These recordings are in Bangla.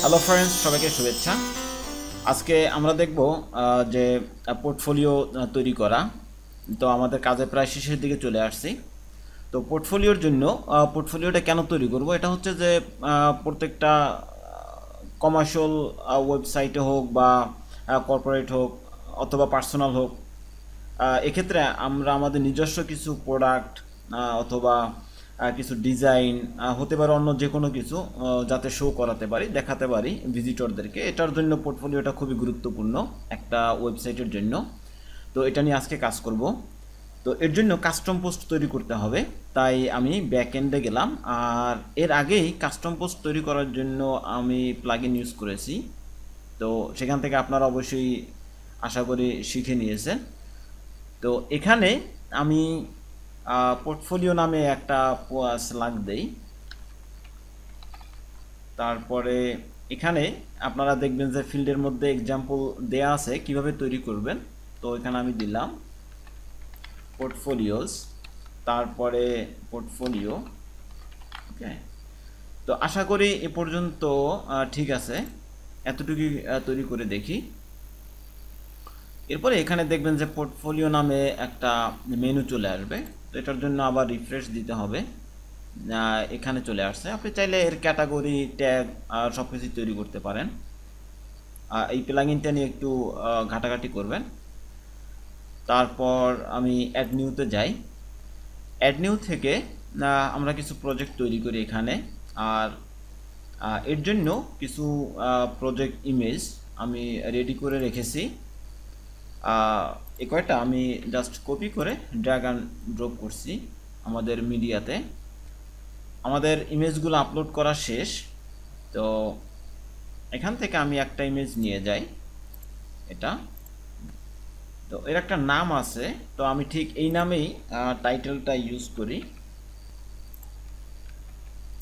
হ্যালো ফ্রেন্ডস, সবাইকে শুভেচ্ছা। আজকে আমরা দেখব যে পোর্টফোলিও তৈরি করা। তো আমাদের কাজে প্রায় শেষের দিকে চলে আসছি। তো পোর্টফোলিওর জন্য পোর্টফোলিওটা কেন তৈরি করব, এটা হচ্ছে যে প্রত্যেকটা কমার্শিয়াল ওয়েবসাইটে হোক বা কর্পোরেট হোক অথবা পার্সোনাল হোক, এক্ষেত্রে আমরা আমাদের নিজস্ব কিছু প্রোডাক্ট অথবা কিছু ডিজাইন হতে পারে, অন্য যে কোনো কিছু যাতে শো করাতে পারি, দেখাতে পারি ভিজিটরদেরকে। এটার জন্য পোর্টফোলিওটা খুবই গুরুত্বপূর্ণ একটা ওয়েবসাইটের জন্য। তো এটা নিয়ে আজকে কাজ করব। তো এর জন্য কাস্টম পোস্ট তৈরি করতে হবে, তাই আমি ব্যাক এন্ডে গেলাম। আর এর আগেই কাস্টম পোস্ট তৈরি করার জন্য আমি প্লাগইন ইউজ করেছি। তো সেখান থেকে আপনারা অবশ্যই আশা করি শিখে নিয়েছেন। তো এখানে আমি পোর্টফোলিও নামে একটা স্লাগ দেই। তারপরে এখানে আপনারা দেখবেন যে ফিল্ডের মধ্যে এক্সাম্পল দেয়া আছে কিভাবে তৈরি করবেন। তো এখানে আমি দিলাম পোর্টফোলিওস, তারপরে পোর্টফোলিও। ওকে, তো আশা করি এ পর্যন্ত ঠিক আছে। এতটুকুই তৈরি করে দেখি। এরপরে এখানে দেখবেন যে পোর্টফোলিও নামে একটা মেনু চলে আসবে। তো এটার জন্য আবার রিফ্রেশ দিতে হবে। এখানে চলে আসছে। আপনি চাইলে এর ক্যাটাগরি, ট্যাগ আর সব কিছু তৈরি করতে পারেন। এই প্লাগইনটা নিয়ে একটু ঘাটাঘাটি করবেন। তারপর আমি অ্যাড নিউতে যাই। অ্যাড নিউ থেকে আমরা কিছু প্রজেক্ট তৈরি করি এখানে। আর এর জন্য কিছু প্রজেক্ট ইমেজ আমি রেডি করে রেখেছি। এই কয়টা আমি জাস্ট কপি করে ড্র্যাগ অ্যান্ড ড্রপ করছি আমাদের মিডিয়াতে। আমাদের ইমেজগুলো আপলোড করা শেষ। তো এখান থেকে আমি একটা ইমেজ নিয়ে যাই, এটা। তো এর একটা নাম আছে, তো আমি ঠিক এই নামেই টাইটেলটা ইউজ করি।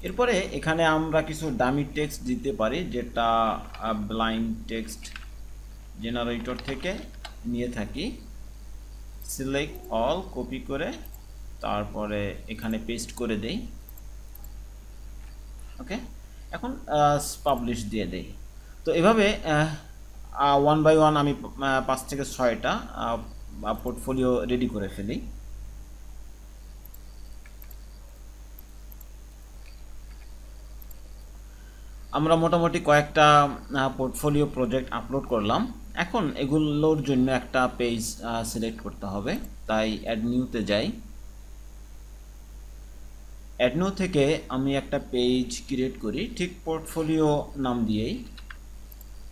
এরপরে এখানে আমরা কিছু ডামি টেক্সট দিতে পারি, যেটা ব্লাইন্ড টেক্সট জেনারেটর থেকে নিয়ে থাকি। সিলেক্ট অল, কপি করে তারপরে এখানে পেস্ট করে দেই। ওকে, এখন পাবলিশ দিয়ে দেই। তো এভাবে ওয়ান বাই ওয়ান আমি 5 থেকে 6টা পোর্টফোলিও রেডি করে ফেলি। আমরা মোটামুটি কয়েকটা পোর্টফোলিও প্রজেক্ট আপলোড করলাম। এখন এগুলোর জন্য একটা পেজ সিলেক্ট করতে হবে, তাই অ্যাড নিউতে যাই। অ্যাড নিউ থেকে আমি একটা পেজ ক্রিয়েট করি, ঠিক পোর্টফোলিও নাম দিয়েই।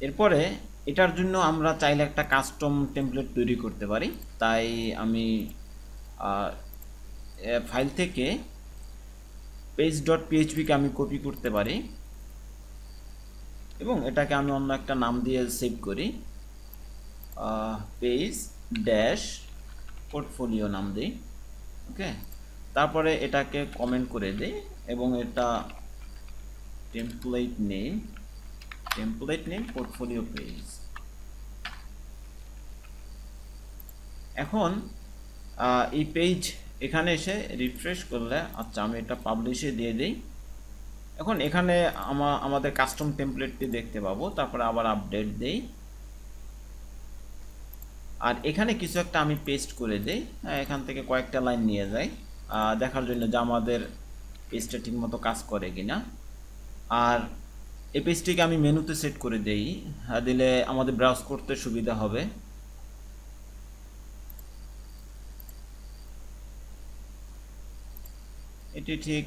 এরপরে এটার জন্য আমরা চাইলে একটা কাস্টম টেমপ্লেট তৈরি করতে পারি, তাই আমি ফাইল থেকে page.php-কে আমি কপি করতে পারি এবং এটাকে আমি অন্য একটা নাম দিয়ে সেভ করি, পেজ ড্যাশ পোর্টফোলিও নাম দিই। ওকে, তারপরে এটাকে কমেন্ট করে দিই এবং এটা টেমপ্লেট নেম পোর্টফোলিও পেজ। এখন এই পেজ এখানে এসে রিফ্রেশ করলে, আচ্ছা আমি এটা পাবলিশে দিয়ে দিই। এখন এখানে আমাদের কাস্টম টেমপ্লেটটি দেখতে পাবো। তারপরে আবার আপডেট দেই, আর এখানে কিছু একটা আমি পেস্ট করে দেই। এখান থেকে কয়েকটা লাইন নিয়ে যাই দেখার জন্য যে আমাদের পেজটা ঠিকমতো কাজ করে কিনা। আর এই পেজটিকে আমি মেনুতে সেট করে দেই, দিলে আমাদের ব্রাউজ করতে সুবিধা হবে। এটি ঠিক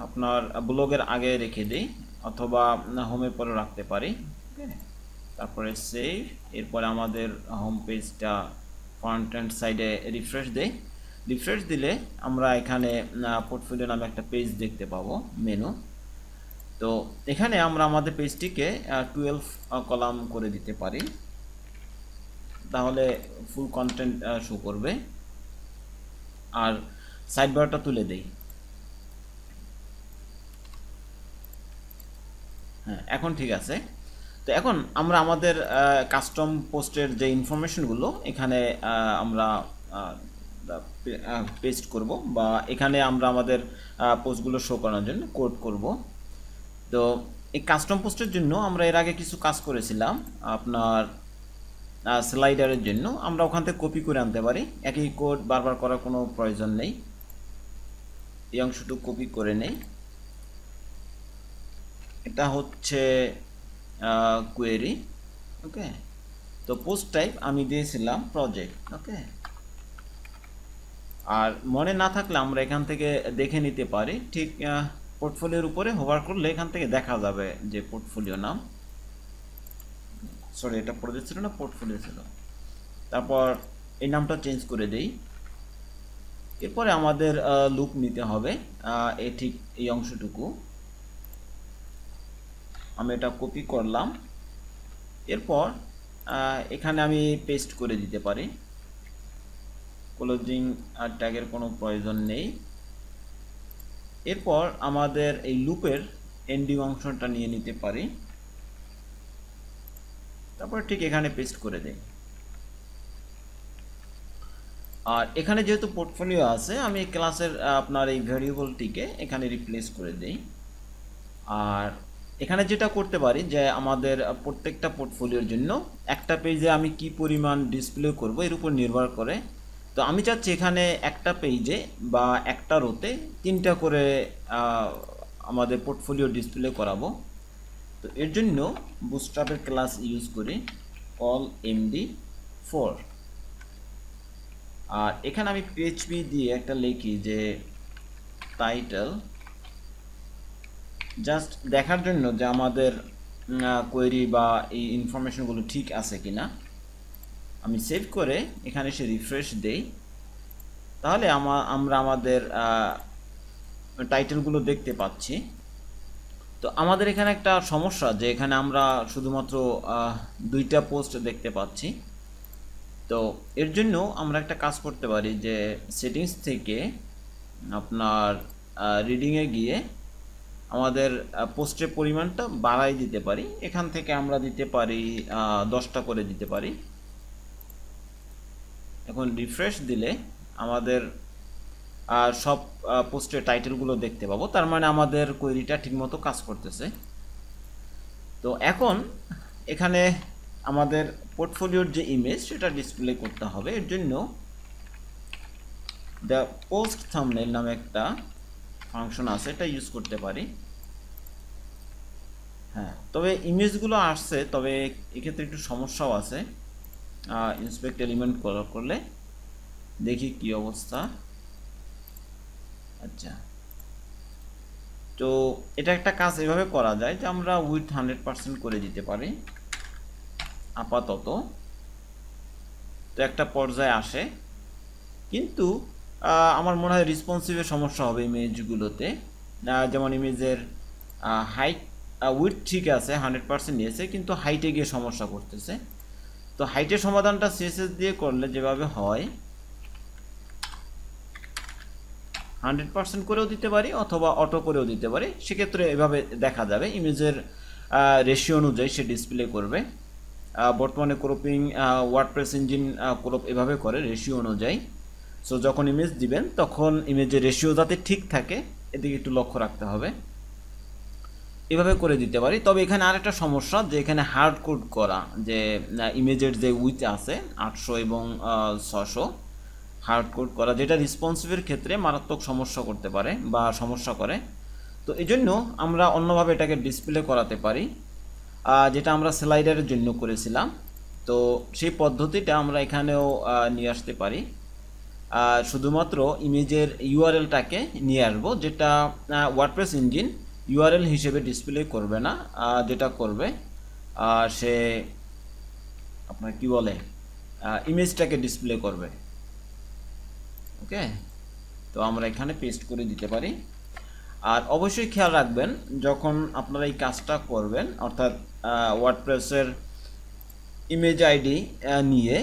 আপনার ব্লগের আগে রেখে দিই অথবা হোমের পরে রাখতে পারি। তারপরে সেভ। এরপরে আমাদের হোম পেজটা ফ্রন্ট এন্ড সাইডে রিফ্রেশ দেই। রিফ্রেশ দিলে আমরা এখানে পোর্টফোলিও নামে একটা পেজ দেখতে পাবো, মেনু। তো এখানে আমরা আমাদের পেজটিকে 12 কলাম করে দিতে পারি, তাহলে ফুল কন্টেন্ট শো করবে। আর সাইড বারটা তুলে দেই। হ্যাঁ, এখন ঠিক আছে। তো এখন আমরা আমাদের কাস্টম পোস্টের যে ইনফরমেশনগুলো এখানে আমরা পেস্ট করব, বা এখানে আমরা আমাদের পোস্টগুলো শো করানোর জন্য কোড করব। তো এই কাস্টম পোস্টের জন্য আমরা এর আগে কিছু কাজ করেছিলাম আপনার স্লাইডারের জন্য। আমরা ওখান থেকে কপি করে আনতে পারি, একই কোড বারবার করার কোনো প্রয়োজন নেই। এই অংশটুকু কপি করে নেই। এটা হচ্ছে কোয়েরি, ওকে। তো পোস্ট টাইপ আমি দিয়েছিলাম প্রজেক্ট, ওকে। আর মনে না থাকলে আমরা এখান থেকে দেখে নিতে পারি, ঠিক পোর্টফোলিওর উপরে হোভার করলে এখান থেকে দেখা যাবে যে পোর্টফোলিও নাম, সরি এটা প্রজেক্ট ছিল না, পোর্টফোলিও ছিল। তারপর এই নামটা চেঞ্জ করে দেই। এরপরে আমাদের লুপ নিতে হবে ঠিক এই অংশটুকু। আমি এটা কপি করলাম, এরপর এখানে আমি পেস্ট করে দিতে পারি। ক্লোজিং ট্যাগের কোনো প্রয়োজন নেই। এরপর আমাদের এই লুপের এন্ডিং অংশটা নিয়ে নিতে পারি, তারপর ঠিক এখানে পেস্ট করে দেই। আর এখানে যেহেতু পোর্টফোলিও আছে, আমি ক্লাসের আপনার এই ভেরিয়েবলটিকে এখানে রিপ্লেস করে দেই। আর এখানে যেটা করতে পারি যে আমাদের প্রত্যেকটা পোর্টফোলিওর জন্য একটা পেজে আমি কি পরিমাণ ডিসপ্লে করব এর উপর নির্ভর করে। তো আমি চাচ্ছি এখানে একটা পেজে বা একটা রোতে 3টা করে আমাদের পোর্টফোলিও ডিসপ্লে করাবো। তো এর জন্য বুটস্ট্র্যাপের ক্লাস ইউজ করি all md4। আর এখানে আমি PHP দিয়ে একটা লিখি যে টাইটেল, জাস্ট দেখার জন্য যে আমাদের কোয়েরি বা এই ইনফরমেশনগুলো ঠিক আছে কিনা। আমি সেভ করে এখানে এসে রিফ্রেশ দেই, তাহলে আমরা আমাদের টাইটেলগুলো দেখতে পাচ্ছি। তো আমাদের এখানে একটা সমস্যা যে এখানে আমরা শুধুমাত্র 2টা পোস্ট দেখতে পাচ্ছি। তো এর জন্য আমরা একটা কাজ করতে পারি যে সেটিংস থেকে আপনার রিডিংয়ে গিয়ে আমাদের পোস্টের পরিমাণটা বাড়াই দিতে পারি। এখান থেকে আমরা দিতে পারি 10টা করে দিতে পারি। এখন রিফ্রেশ দিলে আমাদের সব পোস্টের টাইটেলগুলো দেখতে পাবো, তার মানে আমাদের কোয়েরিটা ঠিকমতো কাজ করতেছে। তো এখন এখানে আমাদের পোর্টফোলিওর যে ইমেজ সেটা ডিসপ্লে করতে হবে। এর জন্য দ্য পোস্ট থাম্বনেল নামে একটা ফাংশন আছে, এটা ইউজ করতে পারি। হ্যাঁ, তবে ইমেজগুলো আসছে, তবে এক্ষেত্রে একটু সমস্যাও আছে। ইন্সপেক্ট এলিমেন্ট করলে দেখি কি অবস্থা। আচ্ছা, তো এটা একটা কাজ এভাবে করা যায় যে আমরা উইথ 100% করে দিতে পারি আপাতত। তো একটা পর্যায়ে আসে, কিন্তু আমার মনে হয় রেসপন্সিভের সমস্যা হবে ইমেজগুলোতে। যেমন ইমেজের হাইট উইথ ঠিক আছে 100% নিয়েছে, কিন্তু হাইটে গিয়ে সমস্যা করতেছে। তো হাইটের সমাধানটা CSS দিয়ে করলে যেভাবে হয় 100% করেও দিতে পারি অথবা অটো করেও দিতে পারি। সেক্ষেত্রে এভাবে দেখা যাবে ইমেজের রেশিও অনুযায়ী সে ডিসপ্লে করবে। বর্তমানে ক্রপিং ওয়ার্ডপ্রেস ইঞ্জিন ক্রপ এভাবে করে রেশিও অনুযায়ী। সো যখন ইমেজ দিবেন তখন ইমেজের রেশিও যাতে ঠিক থাকে এদিকে একটু লক্ষ্য রাখতে হবে। এভাবে করে দিতে পারি। তবে এখানে আরেকটা সমস্যা যে এখানে হার্ড কোড করা, যে ইমেজের যে উইথ আছে 800 এবং 600 হার্ড কোড করা, যেটা রেসপন্সিভের ক্ষেত্রে মারাত্মক সমস্যা করতে পারে বা সমস্যা করে। তো এই জন্য আমরা অন্যভাবে এটাকে ডিসপ্লে করাতে পারি, যেটা আমরা স্লাইডারের জন্য করেছিলাম। তো সেই পদ্ধতিটা আমরা এখানেও নিয়ে আসতে পারি। শুধুমাত্র ইমেজের ইউআরএলটাকে নিয়ে আসবো, যেটা ওয়ার্ডপ্রেস ইঞ্জিন ইউআরএল হিসেবে ডিসপ্লে করবে না। যেটা করবে সে আপনার কি বলে ইমেজটাকে ডিসপ্লে করবে। ওকে, তো আমরা এখানে পেস্ট করে দিতে পারি। আর অবশ্যই খেয়াল রাখবেন যখন আপনারা এই কাজটা করবেন, অর্থাৎ ওয়ার্ডপ্রেসের ইমেজ আইডি নিয়ে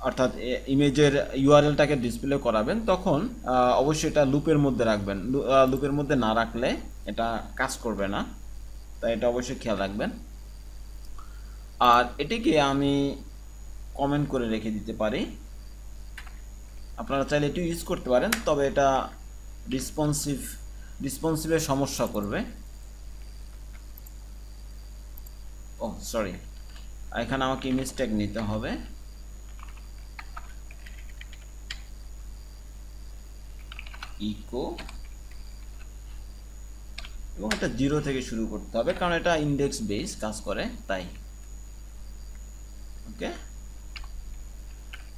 অর্থাৎ ইমেজের ইউআরএলটাকে ডিসপ্লে করাবেন, তখন অবশ্যই এটা লুপের মধ্যে রাখবেন। লুপের মধ্যে না রাখলে এটা কাজ করবে না, তাই এটা অবশ্যই খেয়াল রাখবেন। আর এটিকে আমি কমেন্ট করে রেখে দিতে পারি। আপনারা চাইলে এটি ইউজ করতে পারেন, তবে এটা রেসপন্সিভের সমস্যা করবে। ও সরি, এখানে আমাকে ইমেজ ট্যাগ নিতে হবে। ইকো এবং এটা 0 থেকে শুরু করতে হবে, কারণ এটা ইন্ডেক্স বেস কাজ করে তাই। ওকে,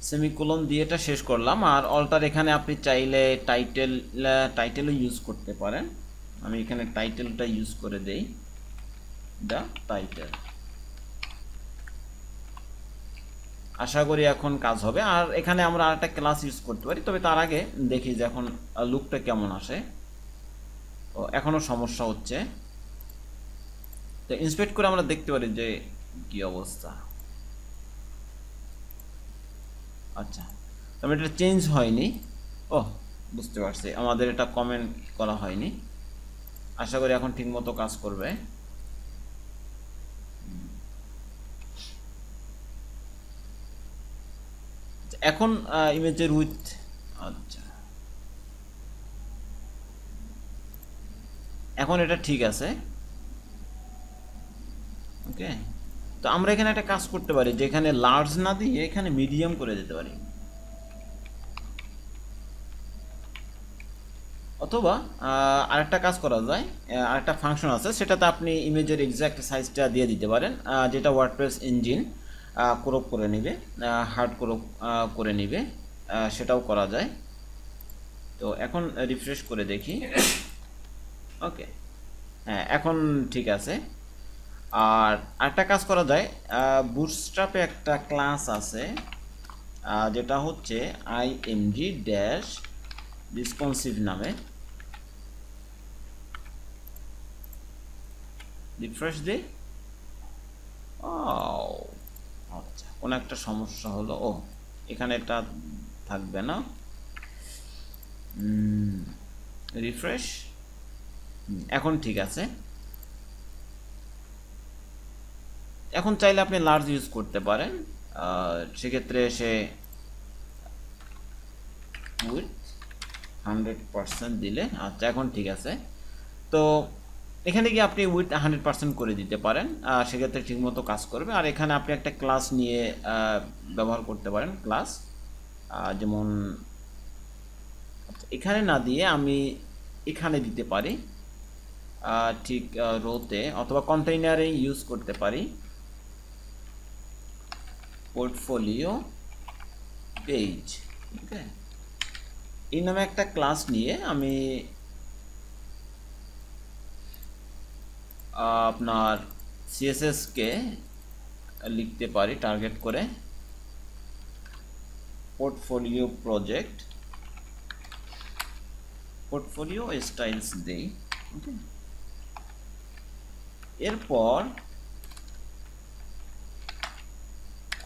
সেমিকোলন দিয়ে এটা শেষ করলাম। আর অল্টার এখানে আপনি চাইলে টাইটেলও ইউজ করতে পারেন। আমি এখানে টাইটেলটা ইউজ করে দেই, দ্য টাইটেল। আশা করি এখন কাজ হবে। আর এখানে আমরা আরেকটা ক্লাস ইউজ করতে পারি, তবে তার আগে দেখি যে এখন লুকটা কেমন আসে। ও এখনো সমস্যা হচ্ছে, তো ইন্সপেক্ট করে আমরা দেখতে পারি যে কি অবস্থা। আচ্ছা, তবে এটা চেঞ্জ হয়নি। ও বুঝতে পারছি, আমাদের এটা কমেন্ট করা হয়নি। আশা করি এখন ঠিকমতো কাজ করবে। এখন ইমেজের উইথ, আচ্ছা এখন এটা ঠিক আছে। ওকে, তো আমরা এখানে একটা কাজ করতে পারি, যেখানে লার্জ না দিয়ে এখানে মিডিয়াম করে দিতে পারি, অথবা আরেকটা কাজ করা যায়। আরেকটা ফাংশন আছে, সেটাতে আপনি ইমেজের এক্স্যাক্ট সাইজটা দিয়ে দিতে পারেন, যেটা ওয়ার্ডপ্রেস ইঞ্জিন ক্রপ করে নেবে, হার্ড ক্রপ করে নেবে, সেটাও করা যায়। তো এখন রিফ্রেশ করে দেখি। ওকে, হ্যাঁ এখন ঠিক আছে। আর আরেকটা কাজ করা যায়, বুটস্ট্র্যাপে একটা ক্লাস আছে, যেটা হচ্ছে img-responsive নামে। রিফ্রেশ দিই। আচ্ছা, কোনো একটা সমস্যা হলো। ও এখানে এটা থাকবে না। রিফ্রেশ, এখন ঠিক আছে। এখন চাইলে আপনি লার্জ ইউজ করতে পারেন, সেক্ষেত্রে সে উইথ 100% দিলে। আচ্ছা এখন ঠিক আছে। তো এখানে গিয়ে আপনি উইথ 100% করে দিতে পারেন, সেক্ষেত্রে ঠিকমতো কাজ করবে। আর এখানে আপনি একটা ক্লাস নিয়ে ব্যবহার করতে পারেন, ক্লাস যেমন এখানে না দিয়ে আমি এখানে দিতে পারি, ঠিক রোতে, অথবা কন্টেইনারে ইউজ করতে পারি। পোর্টফোলিও পেজ, ওকে, এই নামে একটা ক্লাস নিয়ে আমি আপনার সিএসএস কে লিখতে পারি টার্গেট করে, পোর্টফোলিও প্রজেক্ট, পোর্টফোলিও স্টাইলস দেই। ওকে, এরপর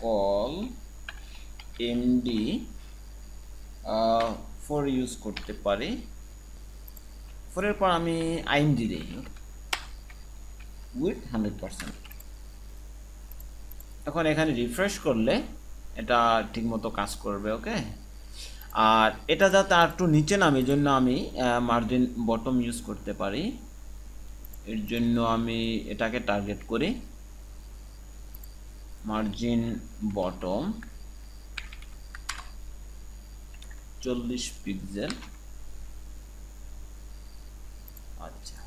কল এমডি ফর ইউজ করতে পারি। ফরের পর আমি আইএমডি দিই উইথ 100%। এখন এখানে রিফ্রেশ করলে এটা ঠিকমতো কাজ করবে। ওকে, আর এটা যাতে আর একটু নিচে নামে, এই জন্য আমি মার্জিন বটম ইউজ করতে পারি। এর জন্য আমি এটাকে টার্গেট করি, মার্জিন বটম 40 পিক্সেল। আচ্ছা,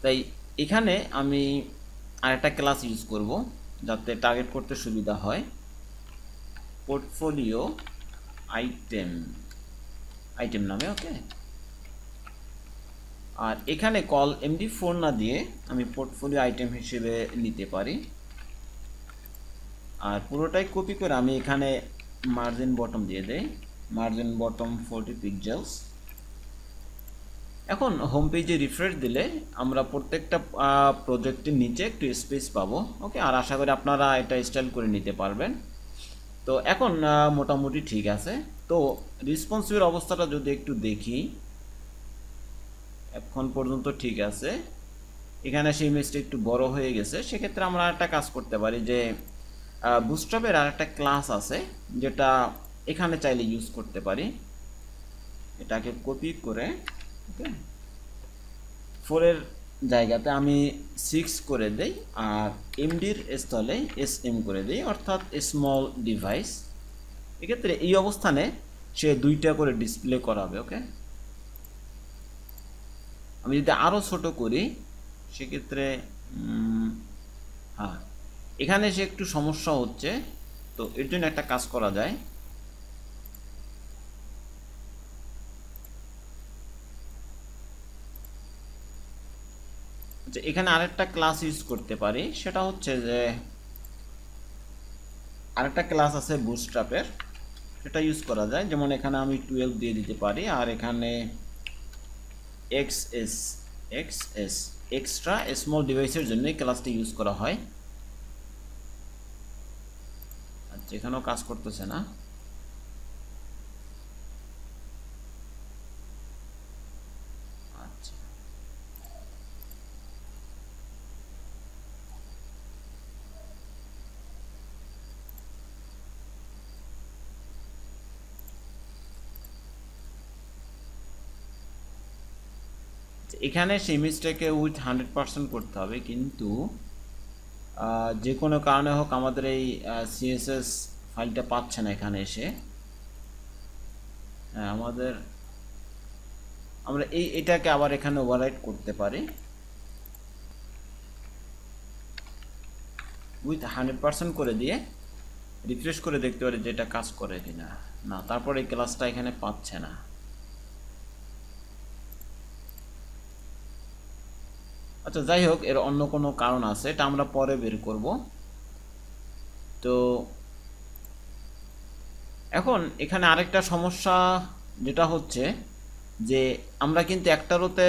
তাই এখানে আমি আরেকটা ক্লাস ইউজ করব যাতে টার্গেট করতে সুবিধা হয়, পোর্টফোলিও আইটেম নামে। ওকে, আর এখানে কল এমডি4 না দিয়ে আমি পোর্টফোলিও আইটেম হিসেবে নিতে পারি। আর পুরোটাই কপি করে আমি এখানে মার্জিন বটম দিয়ে দেই, মার্জিন বটম 40 পিক্সেলস। এখন হোম পেজে রিফ্রেশ দিলে আমরা প্রত্যেকটা প্রজেক্টের নিচে একটু স্পেস পাবো। ওকে, আর আশা করি আপনারা এটা স্টাইল করে নিতে পারবেন। তো এখন মোটামুটি ঠিক আছে। তো রেসপন্সিভের অবস্থাটা যদি একটু দেখি, এখন পর্যন্ত ঠিক আছে। এখানে সেই ইমেজটা একটু বড় হয়ে গেছে, সেক্ষেত্রে আমরা একটা কাজ করতে পারি যে বুটস্ট্র্যাপের আর একটা ক্লাস আছে, যেটা এখানে চাইলে ইউজ করতে পারি। এটাকে কপি করে ওকে 4 এর জায়গাতে আমি 6 করে দেই আর এমডির স্থলে এসএম করে দেই, অর্থাৎ স্মল ডিভাইস। এক্ষেত্রে এই অবস্থানে সে 2টা করে ডিসপ্লে করাবে। ওকে, আমি যদি আরও ছোট করি সেক্ষেত্রে হ্যাঁ, এখানে সে একটু সমস্যা হচ্ছে, তো এর জন্য একটা কাজ করা যায়। এখানে আরেকটা ক্লাস ইউজ করতে পারি, সেটা হচ্ছে যে আরেকটা ক্লাস আছে বুটস্ট্র্যাপের, সেটা ইউজ করা যায়। যেমন এখানে আমি 12 দিয়ে দিতে পারি আর এখানে এক্সএস এক্সট্রা স্মল ডিভাইসের জন্য এই ক্লাসটি ইউজ করা হয়। আচ্ছা, এখানেও কাজ করতেছে না। আচ্ছা, এখানে সেই ইমেজটাকে উইথ 100% করতে হবে, কিন্তু যে কোনো কারণে হোক আমাদের এই সিএসএস ফাইলটা পাচ্ছে না এখানে এসে। আমরা এটাকে আবার এখানে ওভাররাইট করতে পারি উইথ 100% করে দিয়ে রিফ্রেশ করে দেখতে পারি যে এটা কাজ করে কিনা। না, তারপর এই ক্লাসটা এখানে পাচ্ছে না। আচ্ছা, যাই হোক, এর অন্য কোনো কারণ আছে, এটা আমরা পরে বের করব। তো এখন এখানে আরেকটা সমস্যা যেটা হচ্ছে যে আমরা কিন্তু একটা রোতে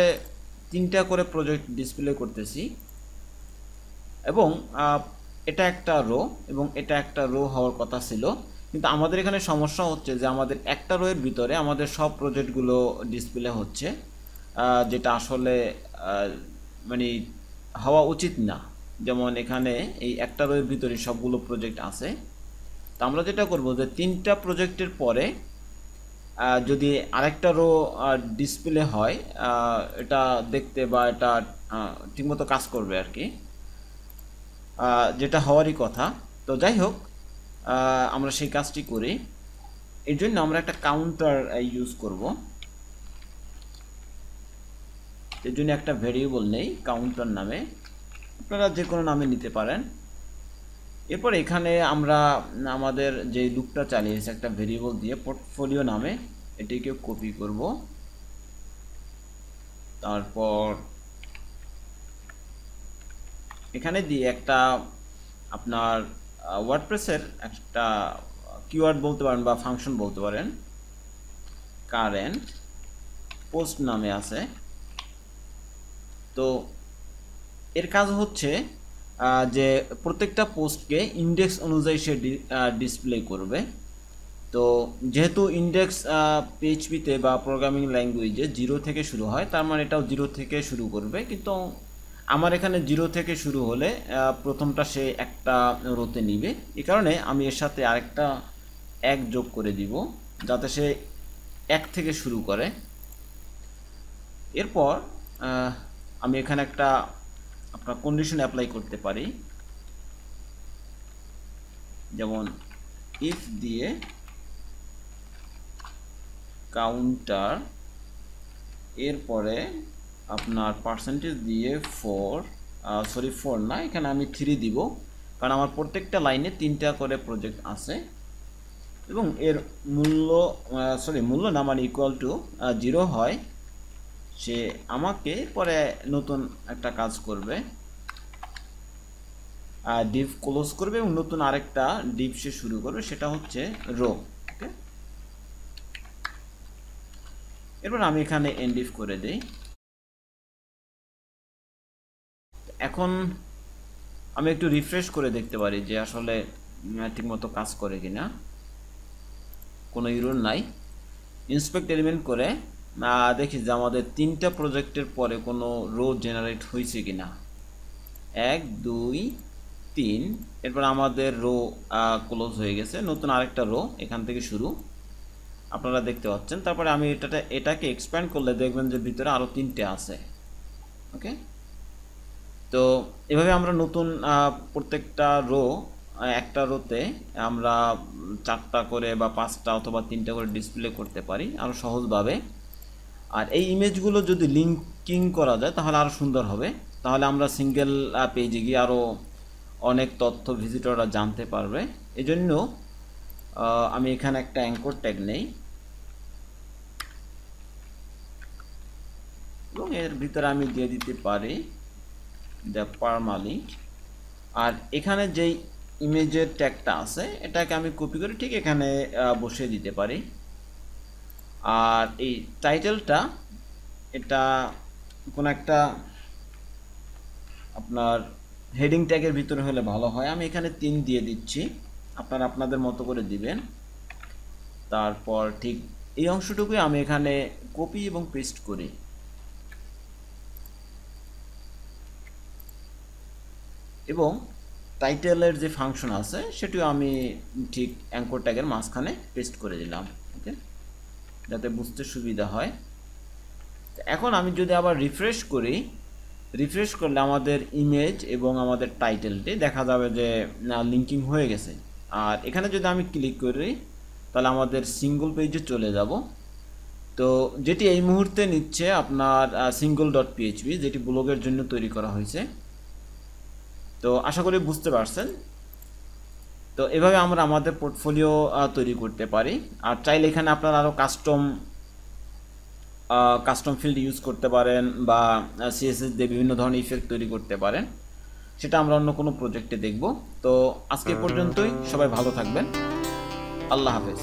3টা করে প্রজেক্ট ডিসপ্লে করতেছি, এবং এটা একটা রো এবং এটা একটা রো হওয়ার কথা ছিল, কিন্তু আমাদের এখানে সমস্যা হচ্ছে যে আমাদের একটা রোয়ের ভিতরে আমাদের সব প্রজেক্টগুলো ডিসপ্লে হচ্ছে, যেটা আসলে মানে হওয়া উচিত না। যেমন এখানে এই একটা রোয়ের ভিতরে সবগুলো প্রজেক্ট আছে। তো আমরা যেটা করব যে 3টা প্রজেক্টের পরে যদি আরেকটা রো ডিসপ্লে হয়, এটা দেখতে বা এটা ঠিকমতো কাজ করবে আর কি, যেটা হওয়ারই কথা। তো যাই হোক, আমরা সেই কাজটি করি। এর জন্য আমরা একটা কাউন্টার ইউজ করব। এর জন্য একটা ভেরিয়েবল নেই কাউন্টার নামে, আপনারা যে কোনো নামে নিতে পারেন। এরপর এখানে আমরা আমাদের যে লুপটা চালিয়েছি একটা ভেরিয়েবল দিয়ে পোর্টফোলিও নামে, এটিকে কপি করব। তারপর এখানে দিয়ে একটা আপনার ওয়ার্ডপ্রেসের একটা কিওয়ার্ড বলতে পারেন বা ফাংশন বলতে পারেন, কারেন্ট পোস্ট নামে আছে। তো এর কাজ হচ্ছে যে প্রত্যেকটা পোস্টকে ইন্ডেক্স অনুযায়ী সে ডিসপ্লে করবে। তো যেহেতু ইন্ডেক্স পিএইচপিতে বা প্রোগ্রামিং ল্যাঙ্গুয়েজে 0 থেকে শুরু হয়, তার মানে এটাও 0 থেকে শুরু করবে। কিন্তু আমার এখানে 0 থেকে শুরু হলে প্রথমটা সে একটা রোতে নিবে, এই কারণে আমি এর সাথে আরেকটা 1 যোগ করে দিব যাতে সে 1 থেকে শুরু করে। এরপর আমি এখানে একটা আপনার কন্ডিশন অ্যাপ্লাই করতে পারি, যেমন ইফ দিয়ে কাউন্টার, এরপরে আপনার পার্সেন্টেজ দিয়ে 4 না, এখানে আমি 3 দিব, কারণ আমার প্রত্যেকটা লাইনে 3টা করে প্রজেক্ট আছে, এবং এর মূল্য না মানে ইকুয়াল টু 0 হয়, সে আমাকে পরে নতুন একটা কাজ করবে, ডিভ ক্লোজ করবে এবং নতুন আরেকটা ডিভ সে শুরু করবে, সেটা হচ্ছে রো। ওকে, এরপর আমি এখানে এন্ডিভ করে দিই। এখন আমি একটু রিফ্রেশ করে দেখতে পারি যে আসলে ঠিকমতো কাজ করে কিনা। কোনো এরর নাই। ইন্সপেক্ট এলিমেন্ট করে দেখি যে আমাদের 3টা প্রজেক্টের পরে কোনো রো জেনারেট হয়েছে কিনা। 1 2 3, এরপর আমাদের রো ক্লোজ হয়ে গেছে, নতুন আরেকটা রো এখান থেকে শুরু আপনারা দেখতে পাচ্ছেন। তারপরে আমি এটাকে এক্সপ্যান্ড করলে দেখবেন যে ভিতরে আরও 3টে আছে। ওকে, তো এভাবে আমরা নতুন প্রত্যেকটা রো, একটা রোতে আমরা 4টা করে বা 5টা অথবা 3টা করে ডিসপ্লে করতে পারি আরও সহজভাবে। আর এই ইমেজগুলো যদি লিঙ্কিং করা যায় তাহলে আরও সুন্দর হবে, তাহলে আমরা সিঙ্গেল পেজে গিয়ে আরও অনেক তথ্য ভিজিটররা জানতে পারবে। এজন্য আমি এখানে একটা অ্যাঙ্কর ট্যাগ নেই এবং এর ভিতরে আমি দিয়ে দিতে পারি দ্য পারমালিঙ্ক। আর এখানে যেই ইমেজের ট্যাগটা আছে এটাকে আমি কপি করে ঠিক এখানে বসিয়ে দিতে পারি। আর এই টাইটেলটা এটা কোন একটা আপনার হেডিং ট্যাগের ভিতরে হলে ভালো হয়। আমি এখানে 3 দিয়ে দিচ্ছি, আপনারা আপনাদের মতো করে দিবেন। তারপর ঠিক এই অংশটুকুই আমি এখানে কপি এবং পেস্ট করি এবং টাইটেলের যে ফাংশন আছে সেটিও আমি ঠিক অ্যাঙ্কর ট্যাগের মাঝখানে পেস্ট করে দিলাম, ওকে, যাতে বুঝতে সুবিধা হয়। এখন আমি যদি আবার রিফ্রেশ করি, রিফ্রেশ করলে আমাদের ইমেজ এবং আমাদের টাইটেলটি দেখা যাবে যে লিঙ্কিং হয়ে গেছে। আর এখানে যদি আমি ক্লিক করি তাহলে আমাদের সিঙ্গল পেজে চলে যাব। তো যেটি এই মুহূর্তে নিচ্ছে আপনার single.php, যেটি ব্লগের জন্য তৈরি করা হয়েছে। তো আশা করি বুঝতে পারছেন। তো এভাবে আমরা আমাদের পোর্টফোলিও তৈরি করতে পারি। আর চাইলে এখানে আপনারা আরও কাস্টম ফিল্ড ইউজ করতে পারেন বা সিএসএস দিয়ে বিভিন্ন ধরনের ইফেক্ট তৈরি করতে পারেন, সেটা আমরা অন্য কোনো প্রজেক্টে দেখব। তো আজকে পর্যন্তই, সবাই ভালো থাকবেন, আল্লাহ হাফেজ।